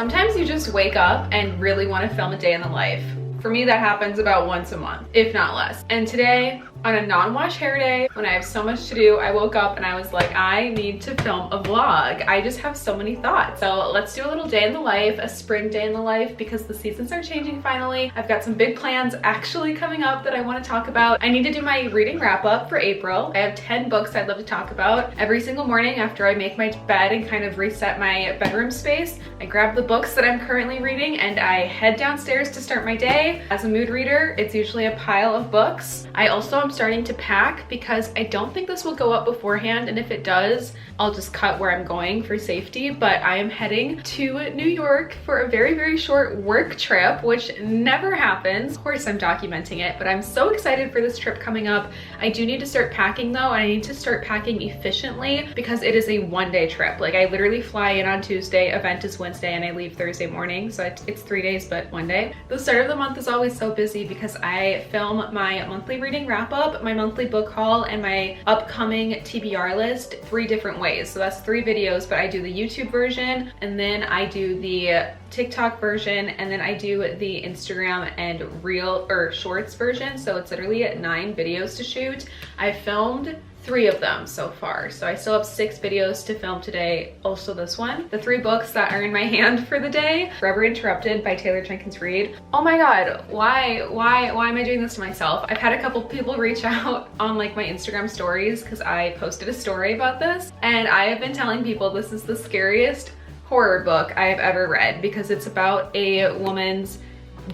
Sometimes you just wake up and really want to film a day in the life. For me, that happens about once a month, if not less. And today, on a non-wash hair day, when I have so much to do, I woke up and I was like, I need to film a vlog. I just have so many thoughts. So let's do a little day in the life, a spring day in the life, because the seasons are changing finally. I've got some big plans actually coming up that I want to talk about. I need to do my reading wrap up for April. I have 10 books I'd love to talk about. Every single morning after I make my bed and kind of reset my bedroom space, I grab the books that I'm currently reading and I head downstairs to start my day. As a mood reader, it's usually a pile of books. I also am starting to pack because I don't think this will go up beforehand, and if it does, I'll just cut where I'm going for safety. But I am heading to New York for a very, very short work trip, which never happens. Of course, I'm documenting it, but I'm so excited for this trip coming up. I do need to start packing though, and I need to start packing efficiently because it is a one-day trip. Like, I literally fly in on Tuesday, event is Wednesday, and I leave Thursday morning. So it's 3 days, but one day. The start of the month is always so busy because I film my monthly reading wrap up, my monthly book haul, and my upcoming TBR list 3 different ways. So that's 3 videos, but I do the YouTube version, and then I do the TikTok version, and then I do the Instagram and reel or shorts version. So it's literally 9 videos to shoot. I filmed 3 of them so far, so I still have 6 videos to film today, also this one. The 3 books that are in my hand for the day: Forever Interrupted by Taylor Jenkins Reid. Oh my god, why am I doing this to myself? I've had a couple people reach out on like my Instagram stories because I posted a story about this, and I have been telling people this is the scariest horror book I have ever read because it's about a woman's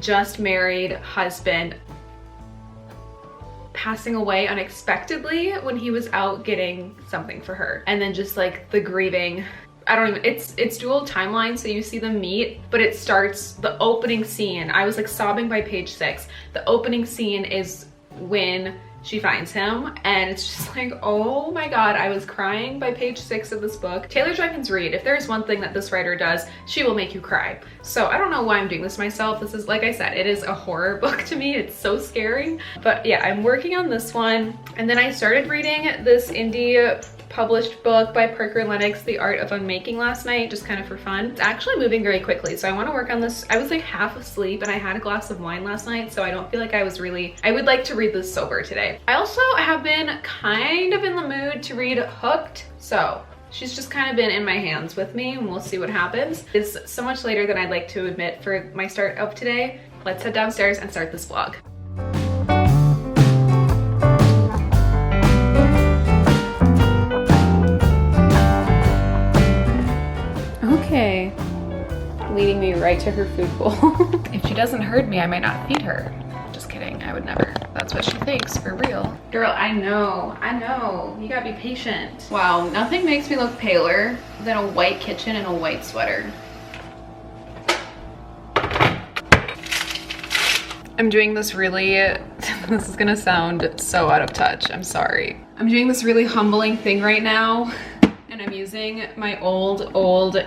just married husband passing away unexpectedly when he was out getting something for her, and then just like the grieving. I don't even, it's dual timeline, so you see them meet, but it starts, the opening scene, I was like sobbing by page 6. The opening scene is when she finds him, and it's just like, oh my god, I was crying by page 6 of this book. Taylor Jenkins Reid, if there's one thing that this writer does, she will make you cry. So I don't know why I'm doing this to myself. This is, like I said, it is a horror book to me. It's so scary. But yeah, I'm working on this one. And then I started reading this indie published book by Parker Lennox, The Art of Unmaking, last night, just kind of for fun. It's actually moving very quickly, so I want to work on this. I was like half asleep and I had a glass of wine last night, so I don't feel like I was really, I would like to read this sober today. I also have been kind of in the mood to read Hooked, so she's just kind of been in my hands with me, and we'll see what happens. It's so much later than I'd like to admit for my start of today. Let's head downstairs and start this vlog. Okay, leading me right to her food bowl. If she doesn't herd me, I might not feed her. Just kidding, I would never. That's what she thinks, for real. Girl, I know. You gotta be patient. Wow, nothing makes me look paler than a white kitchen and a white sweater. I'm doing this really, this is gonna sound so out of touch, I'm sorry. I'm doing this really humbling thing right now. And I'm using my old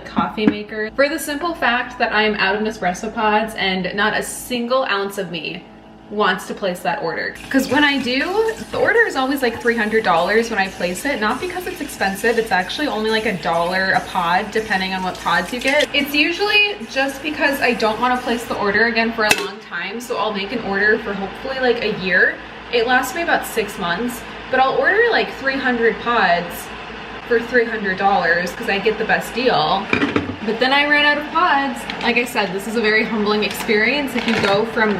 coffee maker for the simple fact that I'm out of Nespresso pods and not a single ounce of me wants to place that order. Because when I do, the order is always like $300 when I place it, not because it's expensive. It's actually only like $1 a pod, depending on what pods you get. It's usually just because I don't want to place the order again for a long time, so I'll make an order for hopefully like a year. It lasts me about 6 months, but I'll order like 300 pods for $300 because I get the best deal. But then I ran out of pods. Like I said, this is a very humbling experience if you go from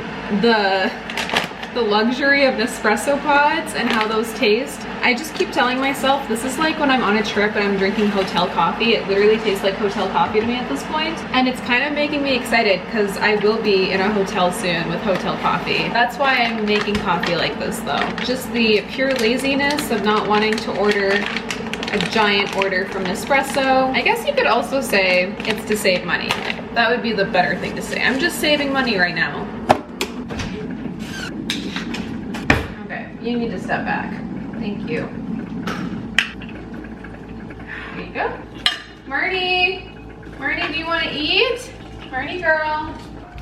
the luxury of Nespresso pods and how those taste. I just keep telling myself this is like when I'm on a trip and I'm drinking hotel coffee. It literally tastes like hotel coffee to me at this point. And it's kind of making me excited because I will be in a hotel soon with hotel coffee. That's why I'm making coffee like this though. Just the pure laziness of not wanting to order a giant order from Nespresso. I guess you could also say it's to save money. That would be the better thing to say. I'm just saving money right now. Okay, you need to step back. Thank you. There you go. Marty, do you want to eat? Marty girl.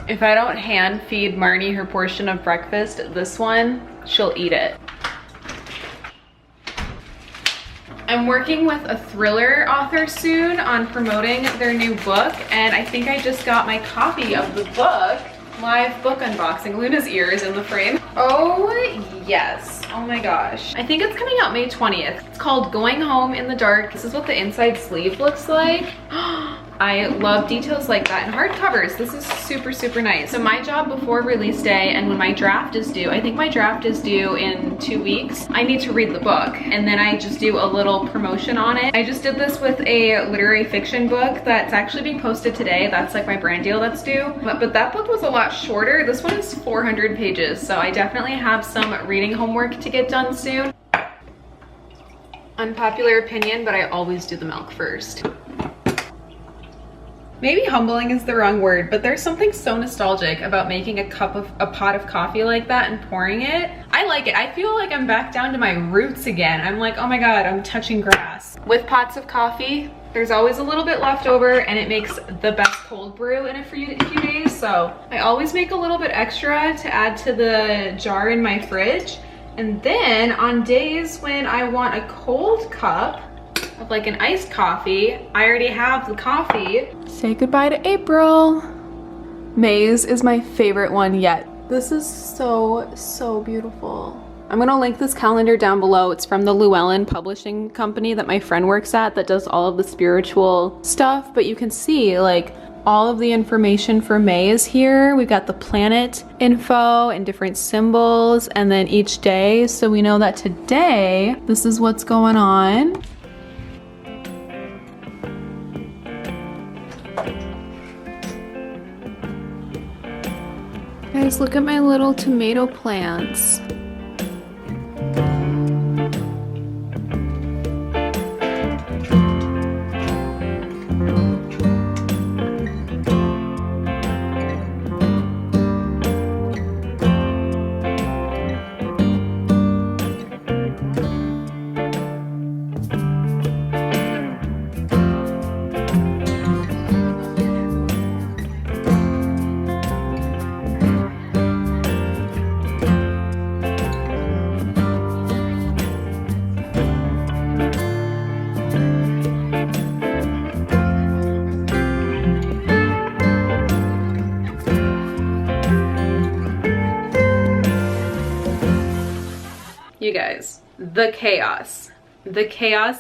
If I don't hand feed Marnie her portion of breakfast, this one, she'll eat it. I'm working with a thriller author soon on promoting their new book, and I think I just got my copy of the book. Live book unboxing. Luna's ear is in the frame. Oh yes, oh my gosh. I think it's coming out May 20th. It's called Going Home in the Dark. This is what the inside sleeve looks like. I love details like that and hardcovers. This is super, super nice. So my job before release day and when my draft is due, I think my draft is due in 2 weeks, I need to read the book and then I just do a little promotion on it. I just did this with a literary fiction book that's actually being posted today. That's like my brand deal that's due. But that book was a lot shorter. This one is 400 pages. So I definitely have some reading homework to get done soon. Unpopular opinion, but I always do the milk first. Maybe humbling is the wrong word, but there's something so nostalgic about making a pot of coffee like that and pouring it. I like it. I feel like I'm back down to my roots again. I'm like, oh my God, I'm touching grass. With pots of coffee, there's always a little bit left over and it makes the best cold brew in a few days. So I always make a little bit extra to add to the jar in my fridge. And then on days when I want a cold cup of like an iced coffee, I already have the coffee. Say goodbye to April. May's is my favorite one yet. This is so, so beautiful. I'm gonna link this calendar down below. It's from the Llewellyn publishing company that my friend works at that does all of the spiritual stuff, but you can see like all of the information for May is here. We've got the planet info and different symbols and then each day. So we know that today, this is what's going on. Guys, look at my little tomato plants. You guys, the chaos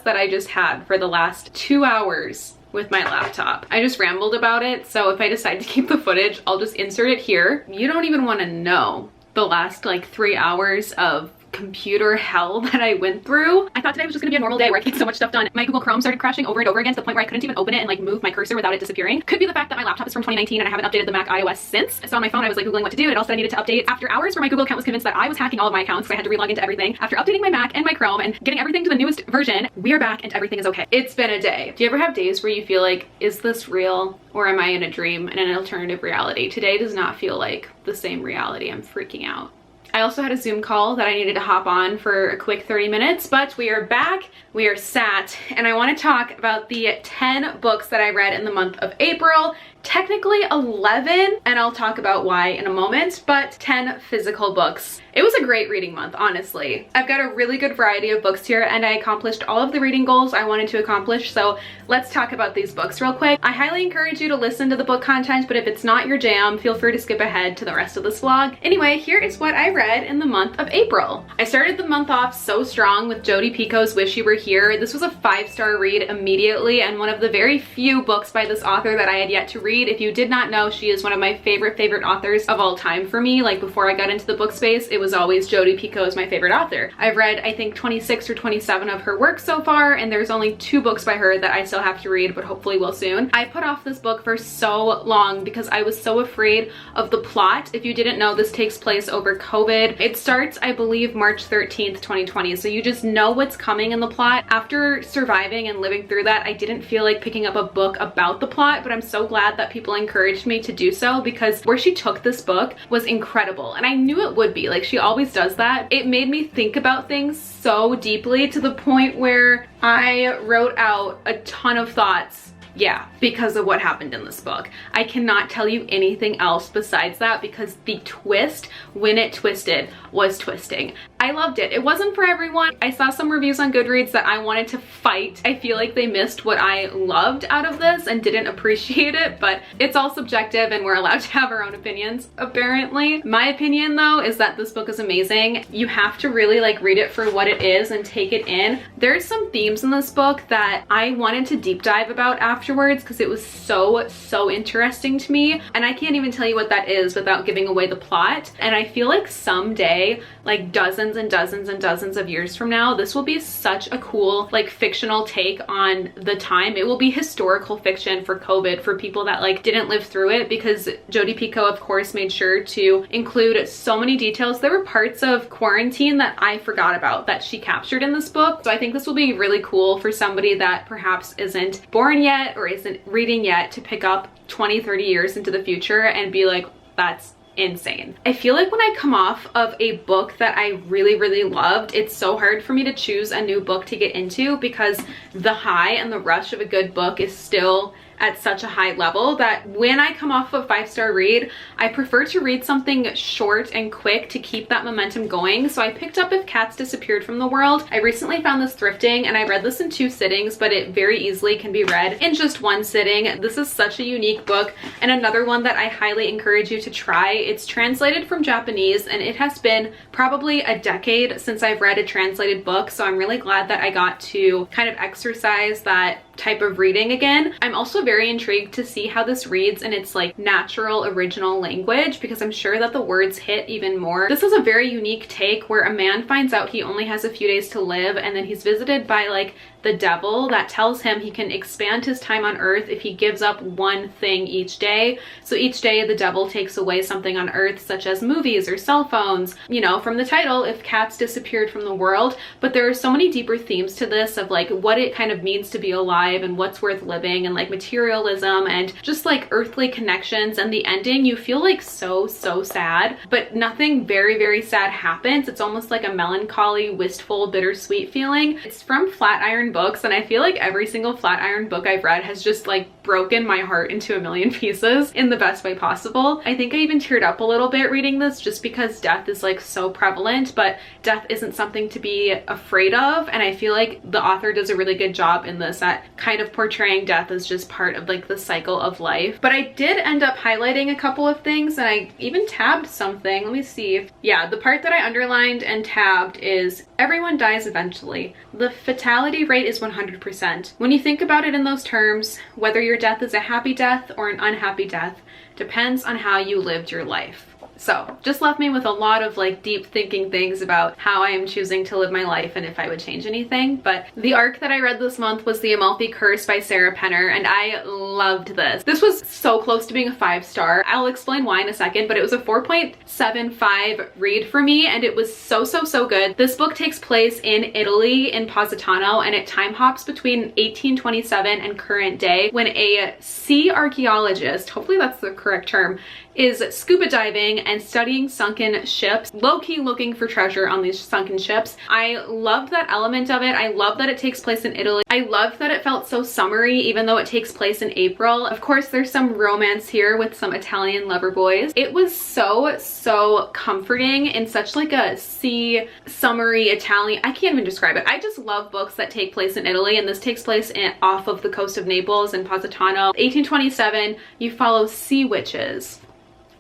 that I just had for the last 2 hours with my laptop. I just rambled about it, so if I decide to keep the footage, I'll just insert it here. You don't even want to know the last like 3 hours of computer hell that I went through. I thought today was just gonna be a normal day where I get so much stuff done. My Google Chrome started crashing over and over again to the point where I couldn't even open it and like move my cursor without it disappearing. Could be the fact that my laptop is from 2019 and I haven't updated the Mac iOS since. So on my phone I was like Googling what to do. It also I needed to update after hours where my Google account was convinced that I was hacking all of my accounts, so I had to relog into everything. After updating my Mac and my Chrome and getting everything to the newest version, we are back and everything is okay. It's been a day. Do you ever have days where you feel like, is this real or am I in a dream in an alternative reality? Today does not feel like the same reality. I'm freaking out. I also had a Zoom call that I needed to hop on for a quick 30 minutes, but we are back, we are sat, and I want to talk about the 10 books that I read in the month of April. Technically 11, and I'll talk about why in a moment, but 10 physical books. It was a great reading month, honestly. I've got a really good variety of books here and I accomplished all of the reading goals I wanted to accomplish, so let's talk about these books real quick. I highly encourage you to listen to the book content, but if it's not your jam, feel free to skip ahead to the rest of this vlog. Anyway, here is what I read in the month of April. I started the month off so strong with Jodi Picoult's Wish You Were Here. This was a 5-star read immediately and one of the very few books by this author that I had yet to read. If you did not know, she is one of my favorite authors of all time for me. Like before I got into the book space, it was always Jodi Picoult as my favorite author. I've read I think 26 or 27 of her work so far, and there's only 2 books by her that I still have to read, but hopefully will soon. I put off this book for so long because I was so afraid of the plot. If you didn't know, this takes place over COVID. It starts, I believe, March 13th, 2020, so you just know what's coming in the plot. After surviving and living through that, I didn't feel like picking up a book about the plot, but I'm so glad that people encouraged me to do so because where she took this book was incredible, and I knew it would be. Like, she always does that. It made me think about things so deeply to the point where I wrote out a ton of thoughts, yeah, because of what happened in this book. I cannot tell you anything else besides that because the twist, when it twisted, was twisting. I loved it. It wasn't for everyone. I saw some reviews on Goodreads that I wanted to fight. I feel like they missed what I loved out of this and didn't appreciate it, but it's all subjective and we're allowed to have our own opinions, apparently. My opinion though is that this book is amazing. You have to really like read it for what it is and take it in. There's some themes in this book that I wanted to deep dive about afterwards because it was so interesting to me, and I can't even tell you what that is without giving away the plot. And I feel like someday, like dozens and dozens and dozens of years from now, this will be such a cool like fictional take on the time. It will be historical fiction for COVID for people that like didn't live through it, because Jodi Picoult of course made sure to include so many details. There were parts of quarantine that I forgot about that she captured in this book. So I think this will be really cool for somebody that perhaps isn't born yet or isn't reading yet to pick up 20-30 years into the future and be like, that's insane. I feel like when I come off of a book that I really loved, it's so hard for me to choose a new book to get into because the high and the rush of a good book is still at such a high level that when I come off of a 5-star read, I prefer to read something short and quick to keep that momentum going. So I picked up If Cats Disappeared from the World. I recently found this thrifting and I read this in 2 sittings, but it very easily can be read in just 1 sitting. This is such a unique book and another one that I highly encourage you to try. It's translated from Japanese and it has been probably a decade since I've read a translated book, so I'm really glad that I got to kind of exercise that type of reading again. I'm also very intrigued to see how this reads in its like natural original language, because I'm sure that the words hit even more. This is a very unique take where a man finds out he only has a few days to live, and then he's visited by like the devil that tells him he can expand his time on earth if he gives up one thing each day. So each day the devil takes away something on earth, such as movies or cell phones, you know, from the title, If Cats Disappeared from the World. But there are so many deeper themes to this of like what it kind of means to be alive and what's worth living, and like materialism and just like earthly connections. And the ending, you feel like so sad, but nothing very sad happens. It's almost like a melancholy, wistful, bittersweet feeling. It's from Flatiron Books, and I feel like every single Flatiron book I've read has just like broken my heart into a million pieces in the best way possible. I think I even teared up a little bit reading this just because death is like so prevalent, but death isn't something to be afraid of, and I feel like the author does a really good job in this at kind of portraying death as just part of like the cycle of life. But I did end up highlighting a couple of things, and I even tabbed something. Let me see if, yeah, the part that I underlined and tabbed is everyone dies eventually. The fatality rate is 100%. When you think about it in those terms, whether your death is a happy death or an unhappy death depends on how you lived your life. So just left me with a lot of like deep thinking things about how I am choosing to live my life and if I would change anything. But the arc that I read this month was The Amalfi Curse by Sarah Penner, and I loved this. This was so close to being a 5-star. I'll explain why in a second, but it was a 4.75 read for me, and it was so good. This book takes place in Italy, in Positano, and it time hops between 1827 and current day when a sea archaeologist, hopefully that's the correct term, is scuba diving and studying sunken ships, low-key looking for treasure on these sunken ships. I loved that element of it. I love that it takes place in Italy. I loved that it felt so summery even though it takes place in April. Of course, there's some romance here with some Italian lover boys. It was so comforting in such like a sea, summery Italian, I can't even describe it. I just love books that take place in Italy, and this takes place off of the coast of Naples in Positano. 1827, you follow sea witches.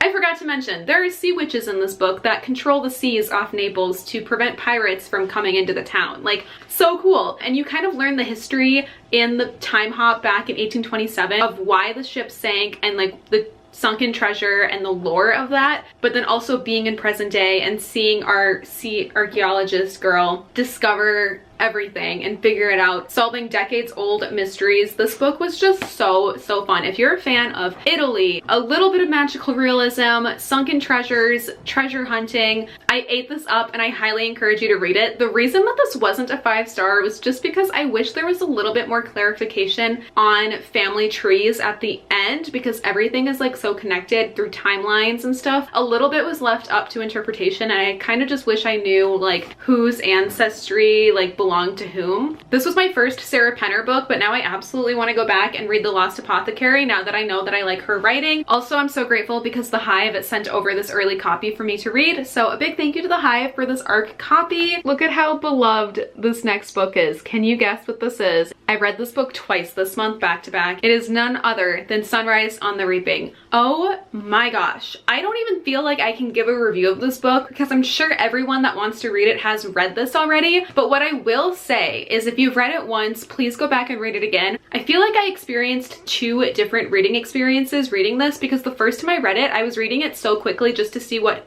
I forgot to mention, there are sea witches in this book that control the seas off Naples to prevent pirates from coming into the town. Like, so cool. And you kind of learn the history in the time hop back in 1827 of why the ship sank and like the sunken treasure and the lore of that, but then also being in present day and seeing our sea archaeologist girl discover everything and figure it out, solving decades old mysteries. This book was just so fun. If you're a fan of Italy, a little bit of magical realism, sunken treasures, treasure hunting, I ate this up and I highly encourage you to read it. The reason that this wasn't a 5-star was just because I wish there was a little bit more clarification on family trees at the end, because everything is like so connected through timelines and stuff. A little bit was left up to interpretation, and I kind of just wish I knew like whose ancestry like belonged belonged to whom. This was my first Sarah Penner book, but now I absolutely want to go back and read The Lost Apothecary now that I know that I like her writing. Also, I'm so grateful because the Hive sent over this early copy for me to read, so a big thank you to the Hive for this ARC copy. Look at how beloved this next book is. Can you guess what this is? I read this book twice this month back to back. It is none other than Sunrise on the Reaping. Oh my gosh. I don't even feel like I can give a review of this book because I'm sure everyone that wants to read it has read this already. But what I will say is if you've read it once, please go back and read it again. I feel like I experienced two different reading experiences reading this because the first time I read it, I was reading it so quickly just to see what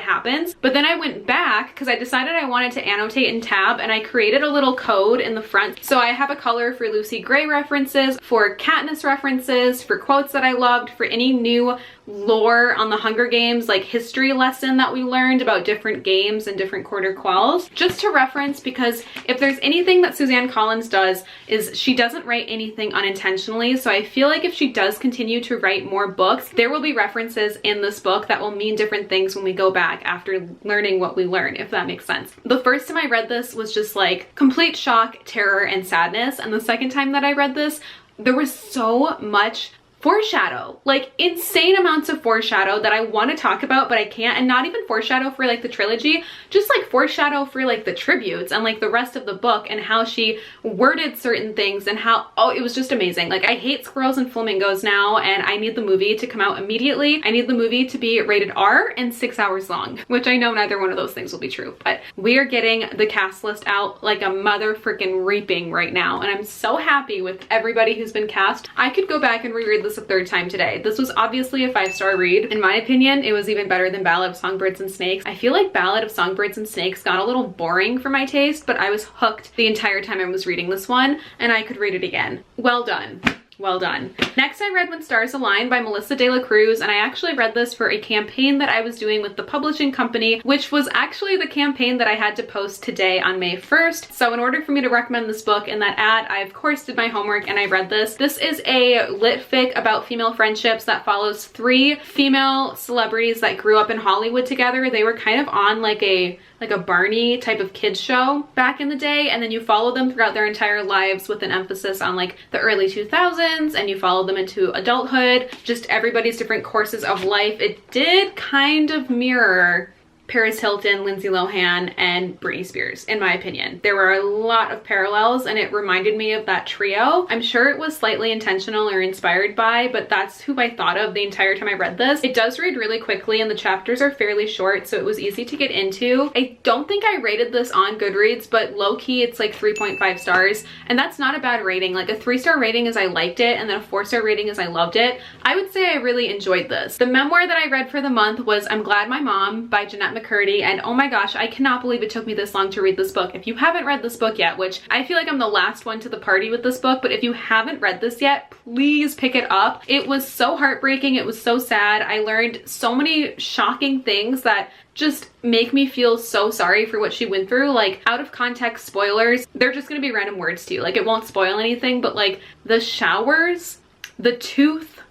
happens. But then I went back because I decided I wanted to annotate and tab, and I created a little code in the front. So I have a color for Lucy Gray references, for Katniss references, for quotes that I loved, for any new lore on the Hunger Games, like history lesson that we learned about different games and different quarter quells, just to reference, because if there's anything that Suzanne Collins does is she doesn't write anything unintentionally. So I feel like if she does continue to write more books, there will be references in this book that will mean different things when we go back after learning what we learn, if that makes sense. The first time I read this was just like complete shock, terror, and sadness. And the second time that I read this, there was so much foreshadow, like insane amounts of foreshadow that I want to talk about, but I can't. And not even foreshadow for like the trilogy, just like foreshadow for like the tributes and like the rest of the book and how she worded certain things and how, oh, it was just amazing. Like I hate squirrels and flamingos now, and I need the movie to come out immediately. I need the movie to be rated R and 6 hours long, which I know neither one of those things will be true, but we are getting the cast list out like a mother freaking reaping right now. And I'm so happy with everybody who's been cast. I could go back and reread this a third time today. This was obviously a 5-star read. In my opinion, it was even better than Ballad of Songbirds and Snakes. I feel like Ballad of Songbirds and Snakes got a little boring for my taste, but I was hooked the entire time I was reading this one, and I could read it again. Well done. Well done. Next, I read When Stars Align by Melissa De La Cruz, and I actually read this for a campaign that I was doing with the publishing company, which was actually the campaign that I had to post today on May 1st. So in order for me to recommend this book in that ad, I of course did my homework and I read this. This is a lit fic about female friendships that follows 3 female celebrities that grew up in Hollywood together. They were kind of on like a Barney type of kids show back in the day, and then you follow them throughout their entire lives with an emphasis on like the early 2000s, and you follow them into adulthood, just everybody's different courses of life. It did kind of mirror Paris Hilton, Lindsay Lohan, and Britney Spears, in my opinion. There were a lot of parallels, and it reminded me of that trio. I'm sure it was slightly intentional or inspired by, but that's who I thought of the entire time I read this. It does read really quickly, and the chapters are fairly short, so it was easy to get into. I don't think I rated this on Goodreads, but low-key it's like 3.5 stars, and that's not a bad rating. Like a 3-star rating is I liked it, and then a 4-star rating is I loved it. I would say I really enjoyed this. The memoir that I read for the month was I'm Glad My Mom by Jeanette McCurdy, and oh my gosh, I cannot believe it took me this long to read this book. If you haven't read this book yet, which I feel like I'm the last one to the party with this book, but if you haven't read this yet, please pick it up. It was so heartbreaking. It was so sad. I learned so many shocking things that just make me feel so sorry for what she went through. Like, out of context spoilers, they're just gonna be random words to you. Like, it won't spoil anything, but like the showers, the tooth,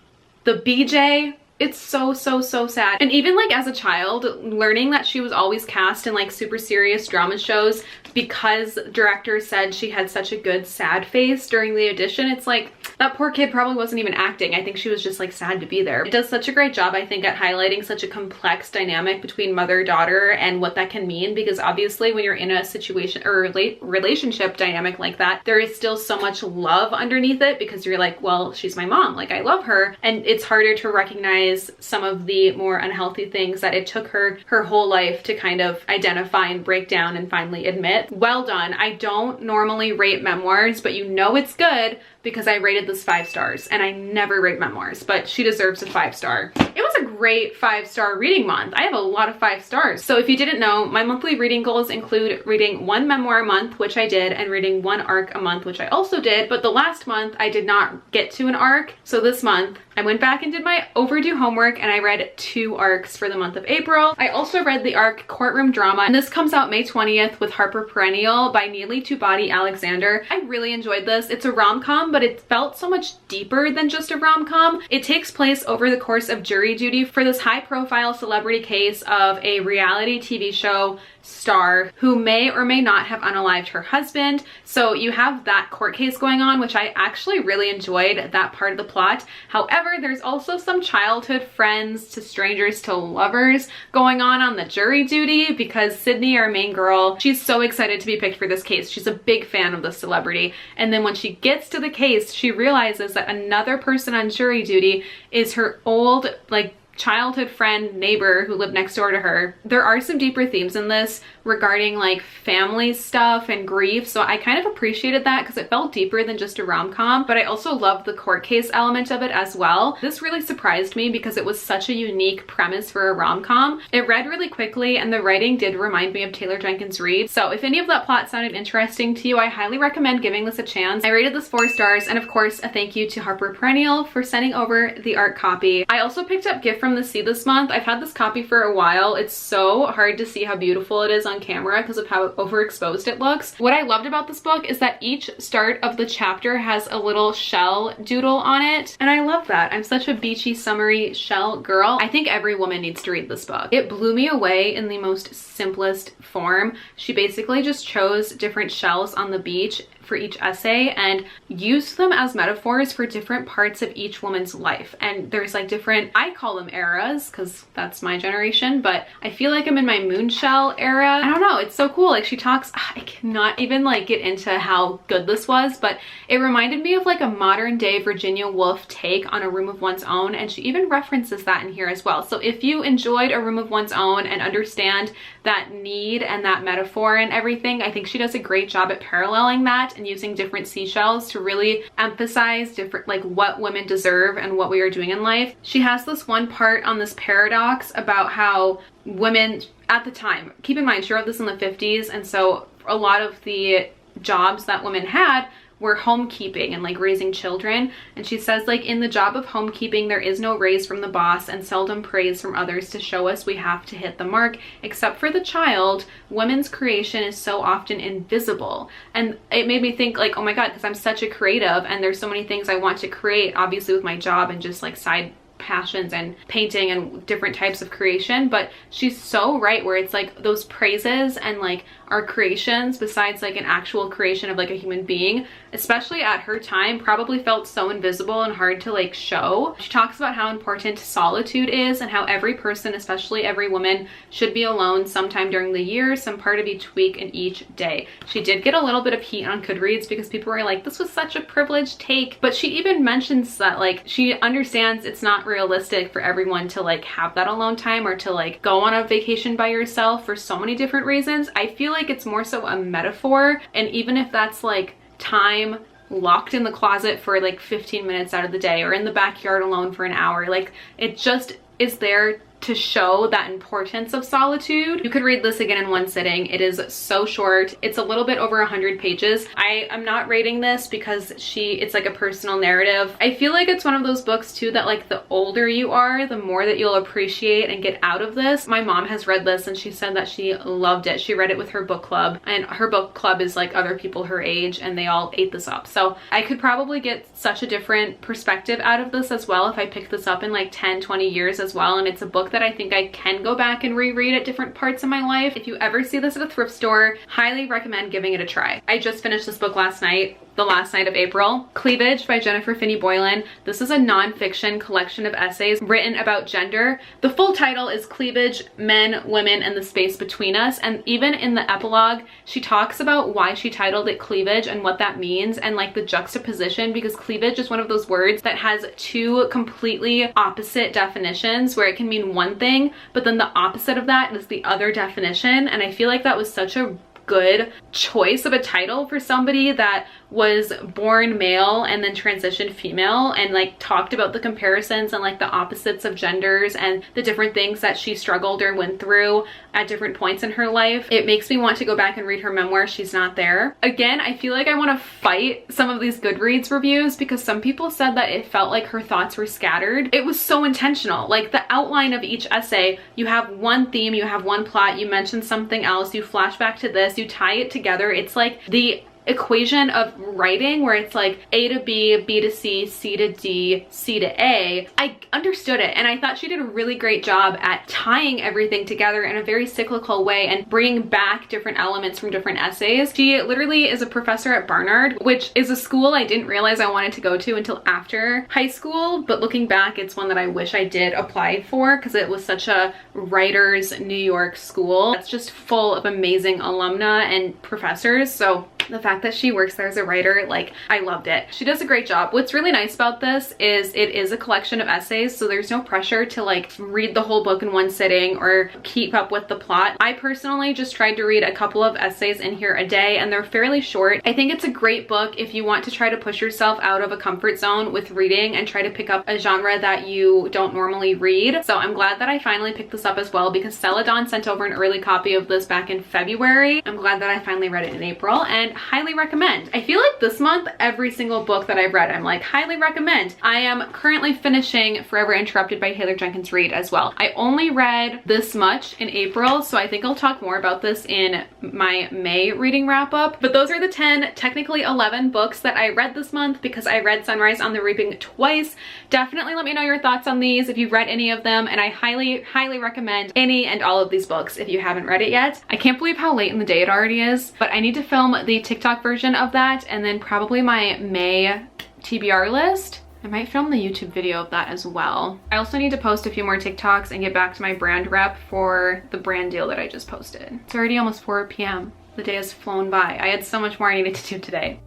the BJ, it's so sad. And even like as a child, learning that she was always cast in like super serious drama shows because directors said she had such a good sad face during the audition, it's like that poor kid probably wasn't even acting. I think she was just like sad to be there. It does such a great job, I think, at highlighting such a complex dynamic between mother-daughter and what that can mean, because obviously when you're in a situation or relationship dynamic like that, there is still so much love underneath it, because you're like, well, she's my mom, like I love her, and it's harder to recognize some of the more unhealthy things that it took her whole life to kind of identify and break down and finally admit. Well done. I don't normally rate memoirs, but you know it's good because I rated this 5 stars, and I never rate memoirs, but she deserves a 5-star. It was a great 5-star reading month. I have a lot of 5 stars. So if you didn't know, my monthly reading goals include reading 1 memoir a month, which I did, and reading 1 arc a month, which I also did, but the last month I did not get to an arc. So this month I went back and did my overdue homework, and I read 2 arcs for the month of April. I also read the arc Courtroom Drama, and this comes out May 20th with Harper Perennial by Neely Tubati Alexander. I really enjoyed this. It's a rom-com, but it felt so much deeper than just a rom-com. It takes place over the course of jury duty for this high-profile celebrity case of a reality TV show star who may or may not have unalived her husband. So you have that court case going on, which I actually really enjoyed that part of the plot. However, there's also some childhood friends to strangers to lovers going on the jury duty, because Sydney, our main girl, she's so excited to be picked for this case. She's a big fan of the celebrity. And then when she gets to the case, she realizes that another person on jury duty is her old, like, childhood friend neighbor who lived next door to her. There are some deeper themes in this regarding like family stuff and grief, so I kind of appreciated that because it felt deeper than just a rom-com, but I also loved the court case element of it as well. This really surprised me because it was such a unique premise for a rom-com. It read really quickly and the writing did remind me of Taylor Jenkins Reid, so if any of that plot sounded interesting to you, I highly recommend giving this a chance. I rated this 4 stars, and of course a thank you to Harper Perennial for sending over the art copy. I also picked up Gift from the Sea this month. I've had this copy for a while. It's so hard to see how beautiful it is on camera because of how overexposed it looks. What I loved about this book is that each start of the chapter has a little shell doodle on it, and I love that. I'm such a beachy, summery shell girl. I think every woman needs to read this book. It blew me away in the most simplest form. She basically just chose different shells on the beach for each essay and used them as metaphors for different parts of each woman's life. And there's like different, I call them eras because that's my generation, but I feel like I'm in my moonshell era. I don't know, it's so cool. Like she talks, I cannot even like get into how good this was, but it reminded me of like a modern day Virginia Woolf take on A Room of One's Own, and she even references that in here as well. So if you enjoyed A Room of One's Own and understand that need and that metaphor and everything, I think she does a great job at paralleling that and using different seashells to really emphasize different, like what women deserve and what we are doing in life. She has this one part on this paradox about how women at the time, keep in mind she wrote this in the 50s, and so a lot of the jobs that women had were homekeeping and like raising children. And she says, like, in the job of homekeeping there is no raise from the boss and seldom praise from others to show us we have to hit the mark. Except for the child, women's creation is so often invisible. And it made me think like, oh my god, because I'm such a creative and there's so many things I want to create, obviously with my job and just like side passions and painting and different types of creation. But she's so right where it's like those praises and like our creations, besides like an actual creation of like a human being, especially at her time, probably felt so invisible and hard to like show. She talks about how important solitude is and how every person, especially every woman, should be alone sometime during the year, some part of each week and each day. She did get a little bit of heat on Goodreads because people were like, this was such a privileged take, but she even mentions that like she understands it's not realistic for everyone to like have that alone time or to like go on a vacation by yourself for so many different reasons. I feel like it's more so a metaphor, and even if that's like time locked in the closet for like 15 minutes out of the day or in the backyard alone for an hour, like it just is there to show that importance of solitude. You could read this again in one sitting. It is so short. It's a little bit over 100 pages. I am not rating this because it's like a personal narrative. I feel like it's one of those books too that like the older you are, the more that you'll appreciate and get out of this. My mom has read this and she said that she loved it. She read it with her book club, and her book club is like other people her age, and they all ate this up. So I could probably get such a different perspective out of this as well if I picked this up in like 10-20 years as well. And it's a book that I think I can go back and reread at different parts of my life. If you ever see this at a thrift store, highly recommend giving it a try. I just finished this book last night, the last night of April. Cleavage by Jennifer Finney Boylan. This is a nonfiction collection of essays written about gender. The full title is Cleavage, Men, Women, and the Space Between Us. And even in the epilogue, she talks about why she titled it cleavage and what that means, and like the juxtaposition, because cleavage is one of those words that has two completely opposite definitions, where it can mean one thing, but then the opposite of that is the other definition. And I feel like that was such a good choice of a title for somebody that was born male and then transitioned female, and like talked about the comparisons and like the opposites of genders and the different things that she struggled or went through at different points in her life. It makes me want to go back and read her memoir, She's Not There. Again, I feel like I want to fight some of these Goodreads reviews because some people said that it felt like her thoughts were scattered. It was so intentional. Like the outline of each essay, you have one theme, you have one plot, you mention something else, you flash back to this, you tie it together. It's like the equation of writing where it's like A to B, B to C, C to D, C to A, I understood it. And I thought she did a really great job at tying everything together in a very cyclical way and bringing back different elements from different essays. She literally is a professor at Barnard, which is a school I didn't realize I wanted to go to until after high school. But looking back, it's one that I wish I did apply for because it was such a writer's New York school. It's just full of amazing alumna and professors. So the fact that she works there as a writer, like, I loved it. She does a great job. What's really nice about this is it is a collection of essays, so there's no pressure to like read the whole book in one sitting or keep up with the plot. I personally just tried to read a couple of essays in here a day, and they're fairly short. I think it's a great book if you want to try to push yourself out of a comfort zone with reading and try to pick up a genre that you don't normally read. So I'm glad that I finally picked this up as well, because Celadon sent over an early copy of this back in February. I'm glad that I finally read it in April, and highly recommend. I feel like this month, every single book that I've read, I'm like, highly recommend. I am currently finishing Forever Interrupted by Taylor Jenkins Reid as well. I only read this much in April, so I think I'll talk more about this in my May reading wrap up. But those are the 10, technically 11 books that I read this month because I read Sunrise on the Reaping twice. Definitely let me know your thoughts on these if you've read any of them, and I highly recommend any and all of these books if you haven't read it yet. I can't believe how late in the day it already is, but I need to film the TikTok version of that and then probably my May TBR list. I might film the YouTube video of that as well. I also need to post a few more TikToks and get back to my brand rep for the brand deal that I just posted. It's already almost 4 p.m. The day has flown by. I had so much more I needed to do today.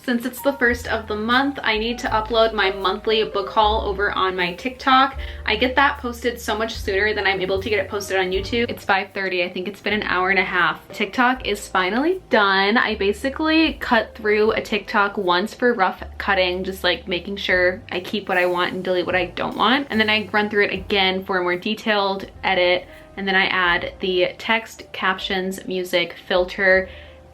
Since it's the first of the month, I need to upload my monthly book haul over on my TikTok. I get that posted so much sooner than I'm able to get it posted on YouTube. It's 5:30. I think it's been an hour and a half. TikTok is finally done. I basically cut through a TikTok once for rough cutting, just like making sure I keep what I want and delete what I don't want. And then I run through it again for a more detailed edit. And then I add the text, captions, music, filter,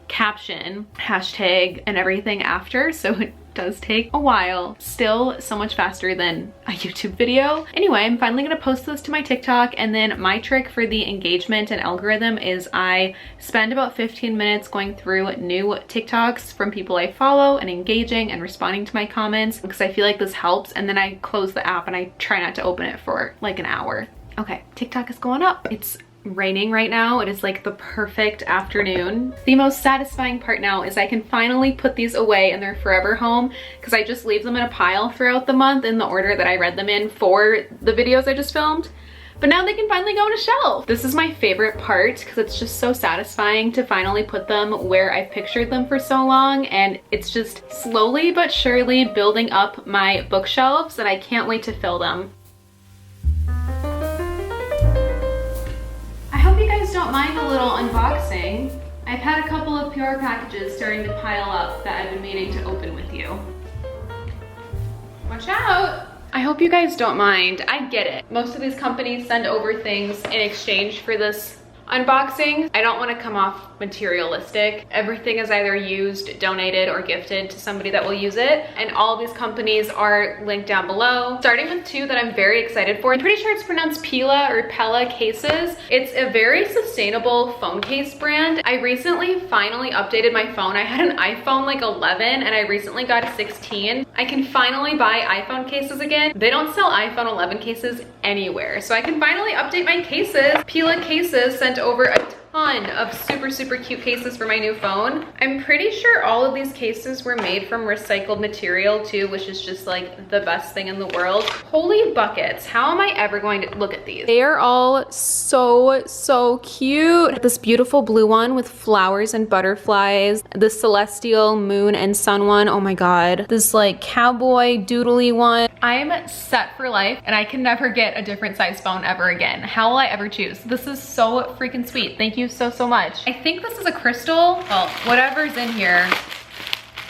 caption, hashtag, and everything after, so it does take a while. Still so much faster than a YouTube video. Anyway, I'm finally gonna post this to my TikTok, and then my trick for the engagement and algorithm is I spend about 15 minutes going through new TikToks from people I follow and engaging and responding to my comments, because I feel like this helps, and then I close the app and I try not to open it for like an hour. Okay, TikTok is going up. It's raining right now. It is like the perfect afternoon. The most satisfying part now is I can finally put these away in their forever home, because I just leave them in a pile throughout the month in the order that I read them in for the videos I just filmed. But now they can finally go on a shelf. This is my favorite part because it's just so satisfying to finally put them where I've pictured them for so long, and it's just slowly but surely building up my bookshelves, and I can't wait to fill them. Don't mind a little unboxing. I've had a couple of PR packages starting to pile up that I've been meaning to open with you. Watch out! I hope you guys don't mind. I get it. Most of these companies send over things in exchange for this unboxing. I don't want to come off materialistic. Everything is either used, donated, or gifted to somebody that will use it. And all of these companies are linked down below. Starting with two that I'm very excited for. I'm pretty sure it's pronounced Pila or Pella cases. It's a very sustainable phone case brand. I recently finally updated my phone. I had an iPhone like 11 and I recently got a 16. I can finally buy iPhone cases again. They don't sell iPhone 11 cases anywhere. So I can finally update my cases. Pila cases sent over a ton of super cute cases for my new phone. I'm pretty sure all of these cases were made from recycled material too, which is just like the best thing in the world. Holy buckets, how am I ever going to look at these? They are all so cute. This beautiful blue one with flowers and butterflies, the celestial moon and sun one, oh my god, this like cowboy doodly one. I'm set for life and I can never get a different size phone ever again. How will I ever choose? This is so freaking sweet. Thank you so much. I think this is a crystal. Well, whatever's in here,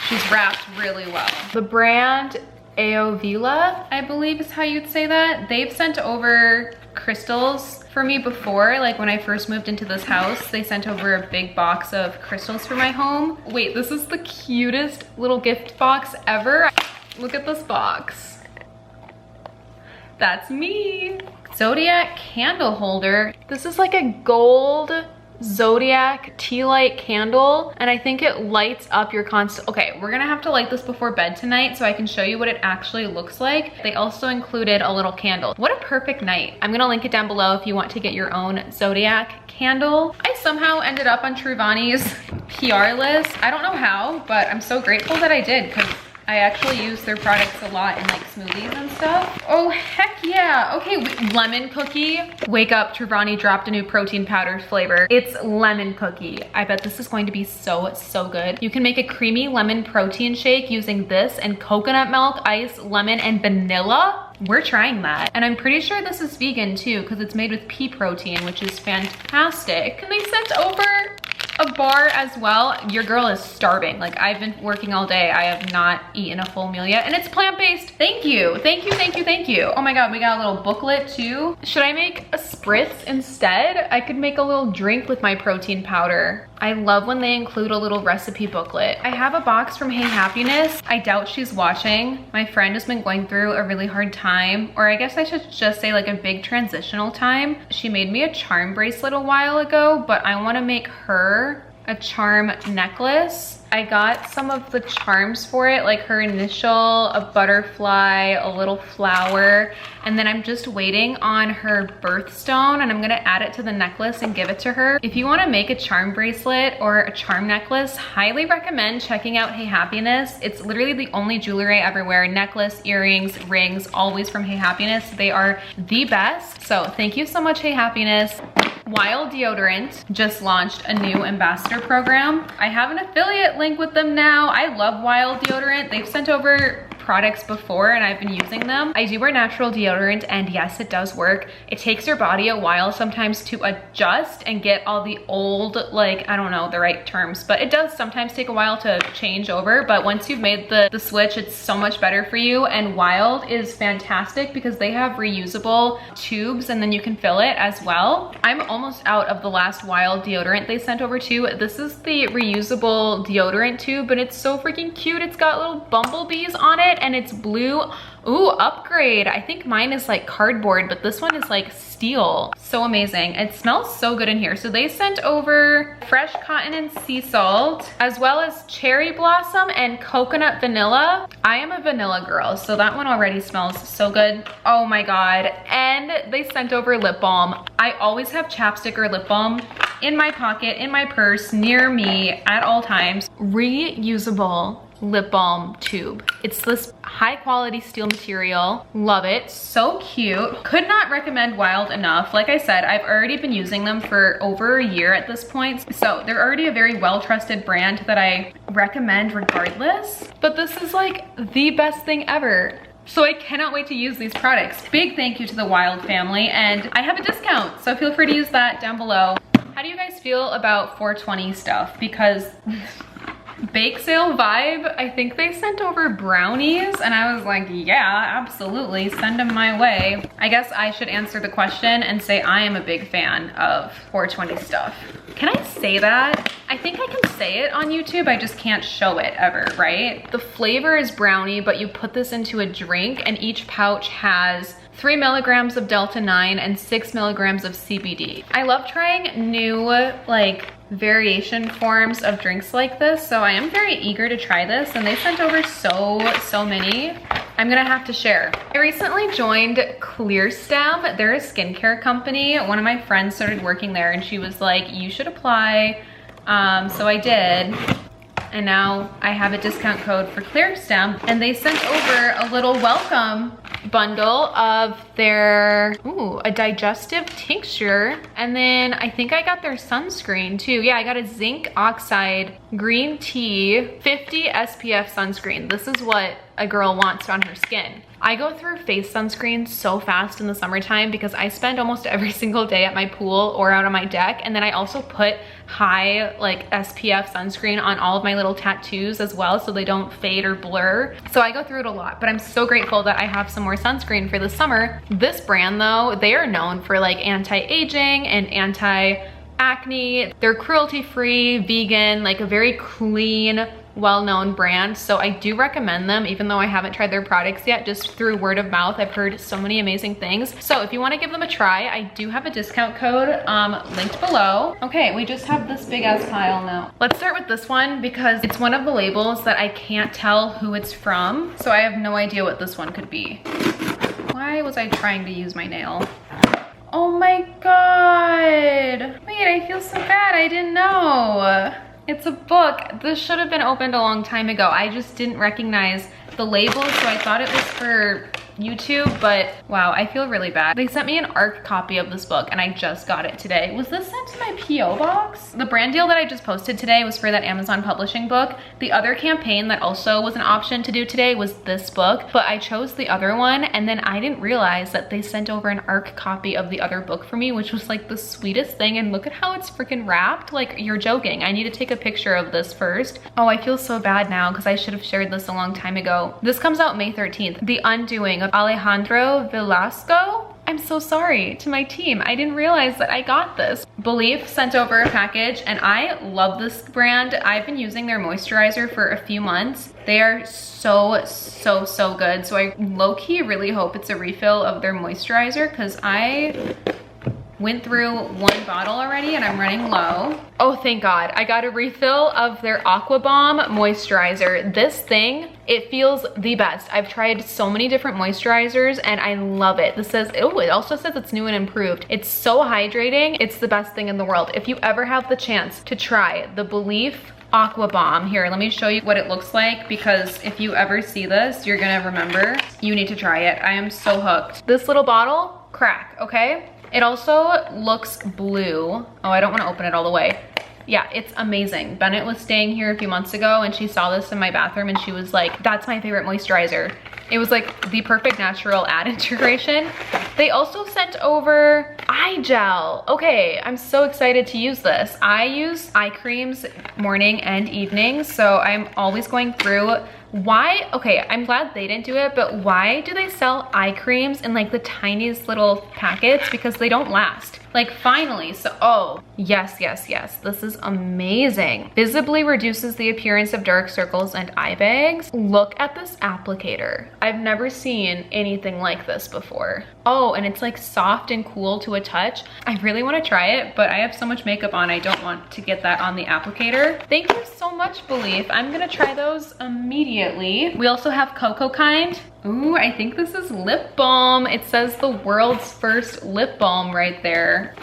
she's wrapped really well. The brand Aovila, I believe is how you'd say that. They've sent over crystals for me before. Like when I first moved into this house, they sent over a big box of crystals for my home. Wait, this is the cutest little gift box ever. Look at this box. That's me. Zodiac candle holder. This is like a gold Zodiac tea light candle, and I think it lights up your okay, we're gonna have to light this before bed tonight so I can show you what it actually looks like. They also included a little candle. What a perfect night. I'm gonna link it down below if you want to get your own Zodiac candle. I somehow ended up on Truvani's PR list. I don't know how, but I'm so grateful that I did, because I actually use their products a lot in like smoothies and stuff. Oh, heck yeah. Okay, lemon cookie. Wake up, Truvani dropped a new protein powder flavor. It's lemon cookie. I bet this is going to be so, so good. You can make a creamy lemon protein shake using this and coconut milk, ice, lemon, and vanilla. We're trying that. And I'm pretty sure this is vegan too, because it's made with pea protein, which is fantastic. And they sent over a bar as well. Your girl is starving. Like, I've been working all day. I have not eaten a full meal yet, and it's plant-based. Thank you, thank you, thank you, thank you. Oh my God, we got a little booklet too. Should I make a spritz instead? I could make a little drink with my protein powder. I love when they include a little recipe booklet. I have a box from Hey Happiness. I doubt she's watching. My friend has been going through a really hard time, or I guess I should just say like a big transitional time. She made me a charm bracelet a while ago, but I want to make her a charm necklace. I got some of the charms for it, like her initial, a butterfly, a little flower, and then I'm just waiting on her birthstone, and I'm gonna add it to the necklace and give it to her. If you wanna make a charm bracelet or a charm necklace, highly recommend checking out Hey Happiness. It's literally the only jewelry I ever wear. Necklace, earrings, rings, always from Hey Happiness. They are the best. So thank you so much, Hey Happiness. Wild Deodorant just launched a new ambassador program. I have an affiliate link with them now. I love Wild Deodorant. They've sent over products before and I've been using them. I do wear natural deodorant, and yes, it does work. It takes your body a while sometimes to adjust and get all the old, like, I don't know the right terms, but it does sometimes take a while to change over. But once you've made the switch, it's so much better for you. And Wild is fantastic because they have reusable tubes and then you can fill it as well. I'm almost out of the last Wild deodorant they sent over too. This is the reusable deodorant tube, but it's so freaking cute. It's got little bumblebees on it and it's blue. Ooh, upgrade. I think mine is like cardboard, but this one is like steel. So amazing. It smells so good in here. So they sent over fresh cotton and sea salt, as well as cherry blossom and coconut vanilla. I am a vanilla girl, so that one already smells so good. Oh my God. And they sent over lip balm. I always have chapstick or lip balm in my pocket, in my purse, near me at all times. Reusable lip balm tube. It's this high quality steel material. Love it. So cute. Could not recommend Wild enough. Like I said, I've already been using them for over a year at this point. So they're already a very well-trusted brand that I recommend regardless. But this is like the best thing ever. So I cannot wait to use these products. Big thank you to the Wild family, and I have a discount, so feel free to use that down below. How do you guys feel about 420 stuff? Because bake sale vibe, I think they sent over brownies and I was like, yeah, absolutely, send them my way. I guess I should answer the question and say I am a big fan of 420 stuff. Can I say that? I think I can say it on YouTube, I just can't show it ever, right? The flavor is brownie, but you put this into a drink and each pouch has 3 milligrams of Delta 9 and 6 milligrams of CBD. I love trying new like variation forms of drinks like this, so I am very eager to try this, and they sent over so many. I'm gonna have to share. I recently joined ClearStem. They're a skincare company. One of my friends started working there and she was like, you should apply. So I did. And now I have a discount code for ClearStem, and they sent over a little welcome bundle of their, a digestive tincture. And then I think I got their sunscreen too. Yeah, I got a zinc oxide green tea 50 SPF sunscreen. This is what a girl wants on her skin. I go through face sunscreen so fast in the summertime because I spend almost every single day at my pool or out on my deck. And then I also put high like SPF sunscreen on all of my little tattoos as well so they don't fade or blur. So I go through it a lot, but I'm so grateful that I have some more sunscreen for the summer. This brand though, they are known for like anti-aging and anti-acne. They're cruelty-free, vegan, like a very clean, well-known brand. So I do recommend them even though I haven't tried their products yet. Just through word of mouth, I've heard so many amazing things. So if you want to give them a try, I do have a discount code linked below. Okay, we just have this big ass pile now. Let's start with this one because it's one of the labels that I can't tell who it's from. So I have no idea what this one could be. Why was I trying to use my nail? Oh my God. Wait, I feel so bad. I didn't know. It's a book. This should have been opened a long time ago. I just didn't recognize the label, so I thought it was for YouTube, but wow, I feel really bad. They sent me an ARC copy of this book and I just got it today. Was this sent to my PO box? The brand deal that I just posted today was for that Amazon publishing book. The other campaign that also was an option to do today was this book, but I chose the other one and then I didn't realize that they sent over an ARC copy of the other book for me, which was like the sweetest thing. And look at how it's freaking wrapped. Like, you're joking. I need to take a picture of this first. Oh, I feel so bad now because I should have shared this a long time ago. This comes out May 13th. The Undoing of Alejandro Velasco. I'm so sorry to my team. I didn't realize that I got this. Belief sent over a package and I love this brand. I've been using their moisturizer for a few months. They are so good. So I low-key really hope it's a refill of their moisturizer because I went through one bottle already and I'm running low. Oh, thank God. I got a refill of their Aqua Bomb moisturizer. This thing, it feels the best. I've tried so many different moisturizers and I love it. This says, oh, it also says it's new and improved. It's so hydrating. It's the best thing in the world. If you ever have the chance to try the Belief Aqua Bomb, here, let me show you what it looks like because if you ever see this, you're gonna remember. You need to try it. I am so hooked. This little bottle, crack, okay? It also looks blue. Oh, I don't want to open it all the way. Yeah, it's amazing. Bennett was staying here a few months ago and she saw this in my bathroom and she was like, that's my favorite moisturizer. It was like the perfect natural ad integration. They also sent over eye gel. Okay, I'm so excited to use this. I use eye creams morning and evening, so I'm always going through. Why? Okay, I'm glad they didn't do it, but why do they sell eye creams in like the tiniest little packets? Because they don't last. Like, finally. So, oh, yes, this is amazing. Visibly reduces the appearance of dark circles and eye bags. Look at this applicator. I've never seen anything like this before. Oh, and it's like soft and cool to a touch. I really want to try it, but I have so much makeup on, I don't want to get that on the applicator. Thank you so much, Belief. I'm gonna try those immediately. We also have Cocoa Kind. Ooh, I think this is lip balm. It says the world's first lip balm right there.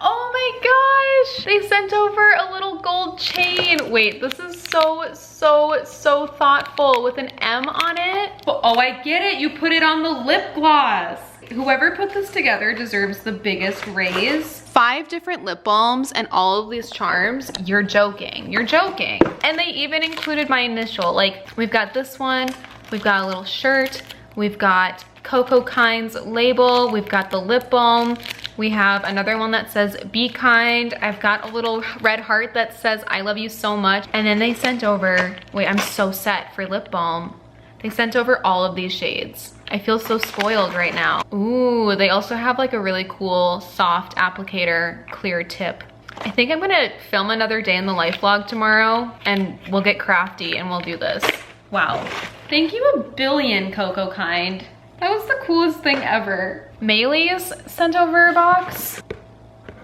Oh my gosh, they sent over a little gold chain. Wait, this is so thoughtful with an M on it. Oh, I get it. You put it on the lip gloss. Whoever put this together deserves the biggest raise. 5 different lip balms and all of these charms. You're joking. You're joking. And they even included my initial. Like, we've got this one. We've got a little shirt. We've got Cocoa Kind's label. We've got the lip balm. We have another one that says be kind. I've got a little red heart that says I love you so much. And then they sent over, wait, I'm so set for lip balm. They sent over all of these shades. I feel so spoiled right now. Ooh, they also have like a really cool soft applicator clear tip. I think I'm gonna film another day in the life vlog tomorrow and we'll get crafty and we'll do this. Wow. Thank you a billion, Cocoa Kind. That was the coolest thing ever. Maylee's sent over a box.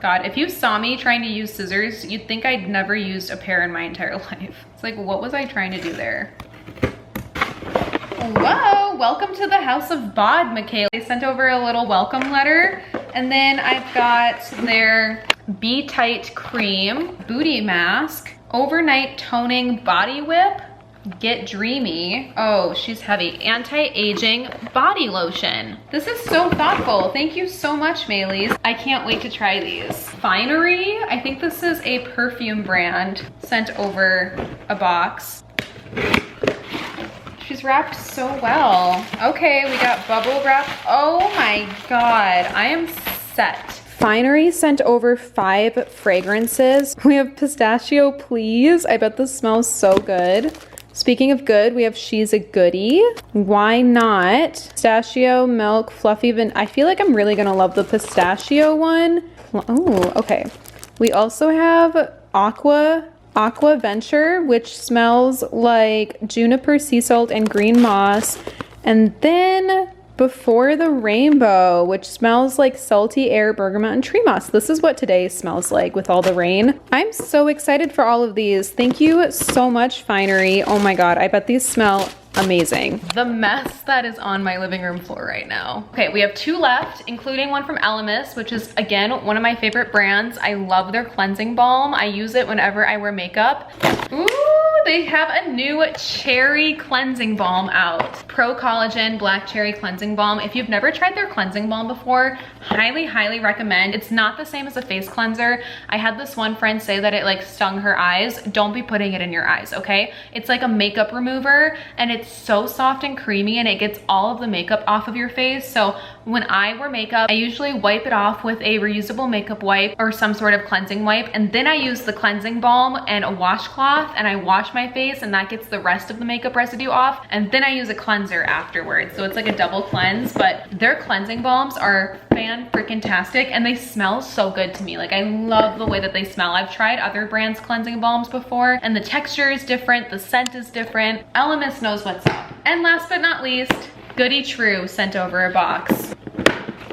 God, if you saw me trying to use scissors, you'd think I'd never used a pair in my entire life. It's like, what was I trying to do there? Whoa, welcome to the house of Bod, Makayla. They sent over a little welcome letter. And then I've got their Be Tight Cream, Booty Mask, Overnight Toning Body Whip, Get Dreamy. Oh, she's heavy. Anti-aging body lotion. This is so thoughtful. Thank you so much, Maylee's. I can't wait to try these. Finery, I think this is a perfume brand, sent over a box. She's These wrapped so well. Okay, we got bubble wrap. Oh my God, I am set. Finery sent over 5 fragrances. We have pistachio, please. I bet this smells so good. Speaking of good, we have She's a Goodie. Why not? Pistachio, milk, fluffy I feel like I'm really gonna love the pistachio one. Oh, okay. We also have Aqua Venture, which smells like juniper, sea salt, and green moss. And then Before the Rainbow, which smells like salty air, bergamot, and tree moss. This is what today smells like with all the rain. I'm so excited for all of these. Thank you so much, Finery. Oh my God, I bet these smell amazing. The mess that is on my living room floor right now. Okay, we have 2 left, including one from Elemis, which is, again, one of my favorite brands. I love their cleansing balm. I use it whenever I wear makeup. Ooh, they have a new cherry cleansing balm out. Pro Collagen Black Cherry Cleansing Balm. If you've never tried their cleansing balm before, highly, highly recommend. It's not the same as a face cleanser. I had this one friend say that it like stung her eyes. Don't be putting it in your eyes, okay? It's like a makeup remover, and it's so soft and creamy, and it gets all of the makeup off of your face. So when I wear makeup, I usually wipe it off with a reusable makeup wipe or some sort of cleansing wipe, and then I use the cleansing balm and a washcloth, and I wash my face, and that gets the rest of the makeup residue off, and then I use a cleanser afterwards. So it's like a double cleanse, but their cleansing balms are fan-freaking-tastic, and they smell so good to me. Like, I love the way that they smell. I've tried other brands' cleansing balms before, and the texture is different, the scent is different. Elemis knows what's up. And last but not least, Goody True sent over a box.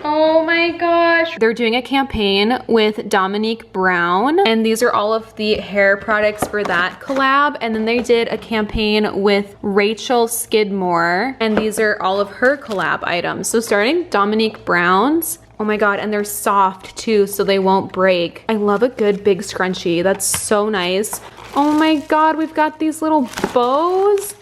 Oh my gosh. They're doing a campaign with Dominique Brown, and these are all of the hair products for that collab. And then they did a campaign with Rachel Skidmore, and these are all of her collab items. So starting Dominique Brown's, oh my God, and they're soft too, so they won't break. I love a good big scrunchie. That's so nice. Oh my God, we've got these little bows.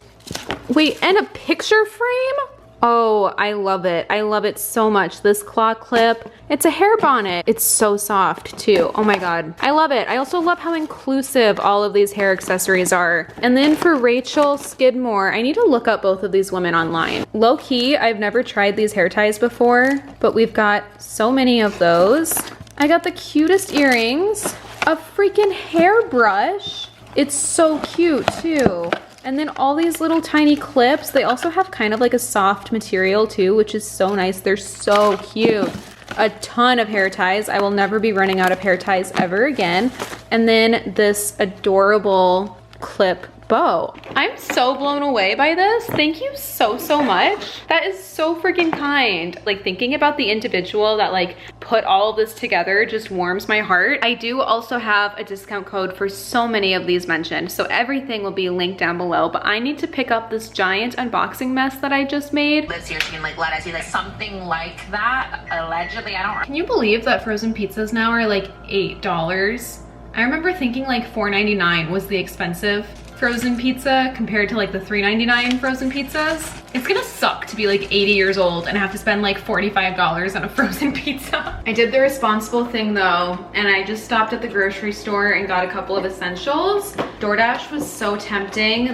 Wait, and a picture frame? Oh, I love it. I love it so much. This claw clip, it's a hair bonnet. It's so soft too. Oh my God, I love it. I also love how inclusive all of these hair accessories are. And then for Rachel Skidmore, I need to look up both of these women online. Low key, I've never tried these hair ties before, but we've got so many of those. I got the cutest earrings, a freaking hairbrush. It's so cute too. And then all these little tiny clips. They also have kind of like a soft material too, which is so nice. They're so cute. A ton of hair ties. I will never be running out of hair ties ever again. And then this adorable clip bow. I'm so blown away by this. Thank you so, so much. That is so freaking kind. Like, thinking about the individual that like put all of this together just warms my heart. I do also have a discount code for so many of these mentioned, so everything will be linked down below, but I need to pick up this giant unboxing mess that I just made. Lives here, she can like let us see like something like that. Allegedly, I don't. Can you believe that frozen pizzas now are like $8? I remember thinking like $4.99 was the expensive frozen pizza compared to like the $3.99 frozen pizzas. It's gonna suck to be like 80 years old and have to spend like $45 on a frozen pizza. I did the responsible thing though, and I just stopped at the grocery store and got a couple of essentials. DoorDash was so tempting.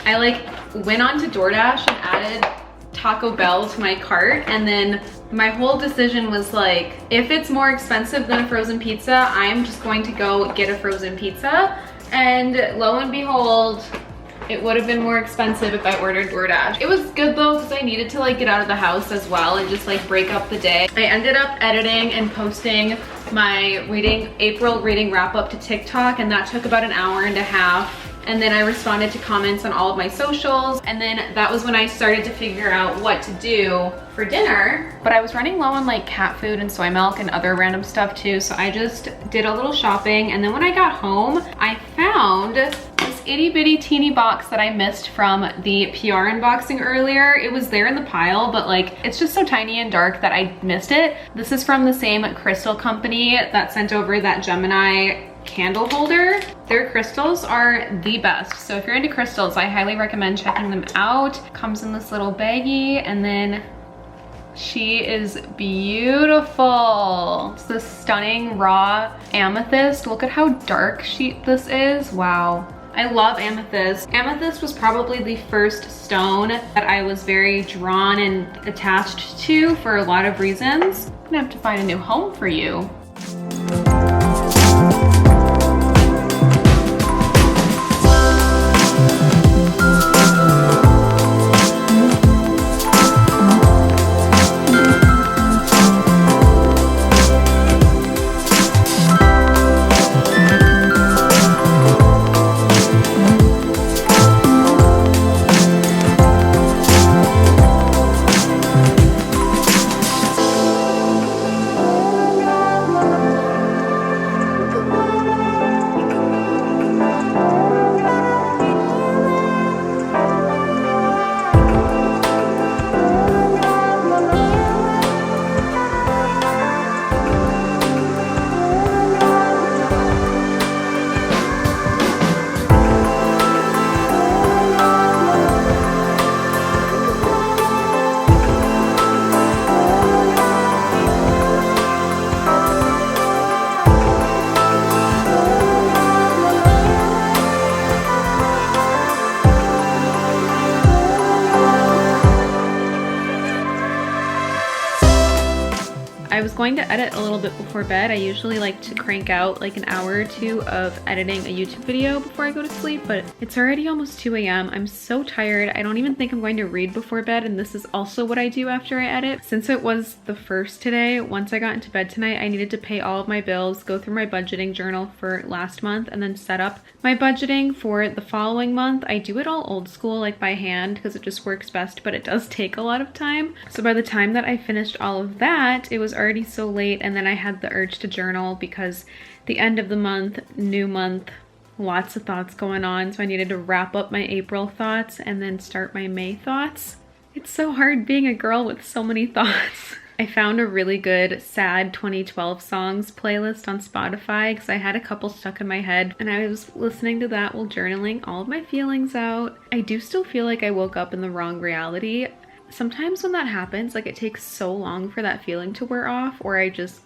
I like went on to DoorDash and added Taco Bell to my cart, and then my whole decision was like, if it's more expensive than a frozen pizza, I'm just going to go get a frozen pizza. And lo and behold, it would have been more expensive if I ordered DoorDash. It was good though, because I needed to like get out of the house as well and just like break up the day. I ended up editing and posting my April reading wrap up to TikTok, and that took about an hour and a half. And then I responded to comments on all of my socials, and then that was when I started to figure out what to do for dinner. But I was running low on like cat food and soy milk and other random stuff too, so I just did a little shopping. And then when I got home, I found this itty bitty teeny box that I missed from the PR unboxing earlier. It was there in the pile, but like it's just so tiny and dark that I missed it. This is from the same crystal company that sent over that Gemini candle holder. Their crystals are the best. So if you're into crystals, I highly recommend checking them out. Comes in this little baggie, and then she is beautiful. It's this stunning raw amethyst. Look at how dark this is. Wow. I love amethyst. Amethyst was probably the first stone that I was very drawn and attached to for a lot of reasons. I'm gonna have to find a new home for you. I was going to edit a little bit before bed. I usually like to crank out like an hour or two of editing a YouTube video before I go to sleep, but it's already almost 2 a.m. I'm so tired. I don't even think I'm going to read before bed, and this is also what I do after I edit. Since it was the first today, once I got into bed tonight, I needed to pay all of my bills, go through my budgeting journal for last month, and then set up my budgeting for the following month. I do it all old school, like by hand, because it just works best, but it does take a lot of time. So by the time that I finished all of that, it was already so late, and then I had the urge to journal because the end of the month, new month, lots of thoughts going on, so I needed to wrap up my April thoughts and then start my May thoughts. It's so hard being a girl with so many thoughts. I found a really good sad 2012 songs playlist on Spotify because I had a couple stuck in my head, and I was listening to that while journaling all of my feelings out. I do still feel like I woke up in the wrong reality. Sometimes when that happens, like it takes so long for that feeling to wear off, or I just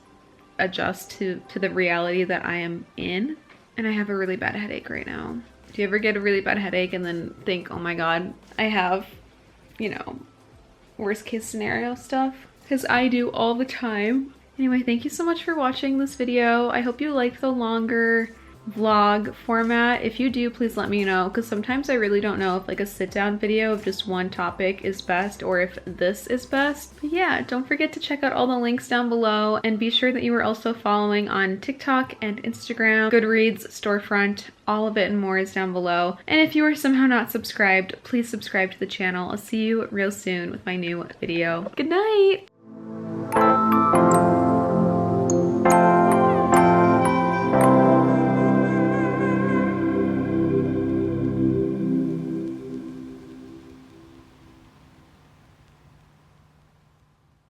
adjust to the reality that I am in. And I have a really bad headache right now. Do you ever get a really bad headache and then think, oh my God, I have, you know, worst case scenario stuff? Because I do all the time. Anyway, thank you so much for watching this video. I hope you liked the longer vlog format. If you do, please let me know, because sometimes I really don't know if like a sit down video of just one topic is best or if this is best. But yeah, don't forget to check out all the links down below, and be sure that you are also following on TikTok and Instagram, Goodreads, Storefront, all of it and more is down below. And if you are somehow not subscribed, please subscribe to the channel. I'll see you real soon with my new video. Good night!